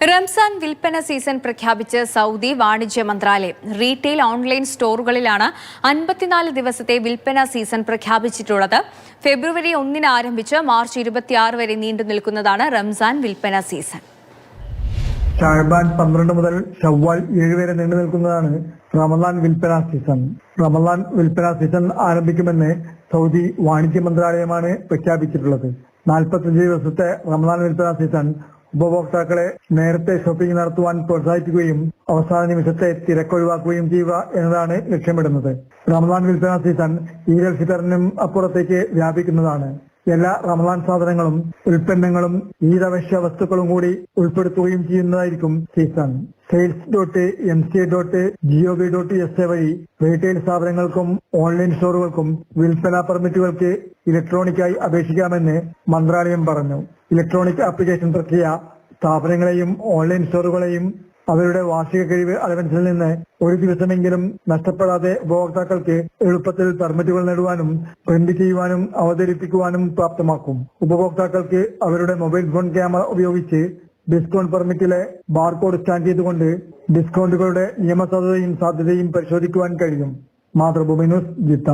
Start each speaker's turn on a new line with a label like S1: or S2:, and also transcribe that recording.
S1: റംസാൻ വിൽപ്പന സീസൺ പ്രഖ്യാപിച്ച് സൗദി വാണിജ്യ മന്ത്രാലയം. റീറ്റെയിൽ ഓൺലൈൻ സ്റ്റോറുകളിലാണ് 54 ദിവസത്തെ വിൽപ്പന സീസൺ പ്രഖ്യാപിച്ചിട്ടുള്ളത്. ഫെബ്രുവരി 1 ആരംഭിച്ച് മാർച്ച് 26 വരെ നീണ്ടു നിൽക്കുന്നതാണ് റംസാൻ വിൽപ്പന സീസൺ.
S2: ഷഅബാൻ 12 മുതൽ ഷവ്വാൽ 7 വരെ നീണ്ടു നിൽക്കുന്നതാണ് റമദാൻ വിൽപ്പന സീസൺ. റമദാൻ വിൽപ്പന സീസൺ ആരംഭിക്കുമെന്ന് സൗദി വാണിജ്യ മന്ത്രാലയമാണ് പ്രഖ്യാപിച്ചിട്ടുള്ളത്. 45 ദിവസത്തെ റമദാൻ വിൽപ്പന സീസൺ ഉപഭോക്താക്കളെ നേരത്തെ ഷോപ്പിംഗ് നടത്തുവാൻ പ്രോത്സാഹിപ്പിക്കുകയും അവസാന നിമിഷത്തെ തിരക്കൊഴിവാക്കുകയും ചെയ്യുക എന്നതാണ് ലക്ഷ്യമിടുന്നത്. റമദാൻ വിൽപ്പന സീസൺ ഈദ് അൽ ഫിത്തറിനും അപ്പുറത്തേക്ക് വ്യാപിക്കുന്നതാണ്. എല്ലാ റമദാൻ സാധനങ്ങളും ഉൽപ്പന്നങ്ങളും ഈദ് അവശ്യ വസ്തുക്കളും കൂടി ഉൾപ്പെടുത്തുകയും ചെയ്യുന്നതായിരിക്കും സീസൺ. sales.mca.gov.sa വഴി റീറ്റെയിൽ സ്ഥാപനങ്ങൾക്കും ഓൺലൈൻ സ്റ്റോറുകൾക്കും വിൽപ്പന പെർമിറ്റുകൾക്ക് ഇലക്ട്രോണിക്കായി അപേക്ഷിക്കാമെന്ന് മന്ത്രാലയം പറഞ്ഞു. ഇലക്ട്രോണിക് ആപ്ലിക്കേഷൻ പ്രക്രിയ സ്ഥാപനങ്ങളെയും ഓൺലൈൻ സ്റ്റോറുകളെയും അവരുടെ വാർഷിക കഴിവ് അലവൻസിൽ നിന്ന് ഒരു ദിവസമെങ്കിലും നഷ്ടപ്പെടാതെ ഉപഭോക്താക്കൾക്ക് എളുപ്പത്തിൽ പെർമിറ്റുകൾ നേടുവാനും പ്രിന്റ് ചെയ്യുവാനും അവതരിപ്പിക്കുവാനും പ്രാപ്തമാക്കും. ഉപഭോക്താക്കൾക്ക് അവരുടെ മൊബൈൽ ഫോൺ ക്യാമറ ഉപയോഗിച്ച് ഡിസ്കൗണ്ട് പെർമിറ്റിലെ ബാർകോഡ് സ്കാൻ ചെയ്തുകൊണ്ട് ഡിസ്കൗണ്ടുകളുടെ നിയമസാധുതയും സാധ്യതയും പരിശോധിക്കുവാൻ കഴിയും. Mathrubhumi news, Jeddah.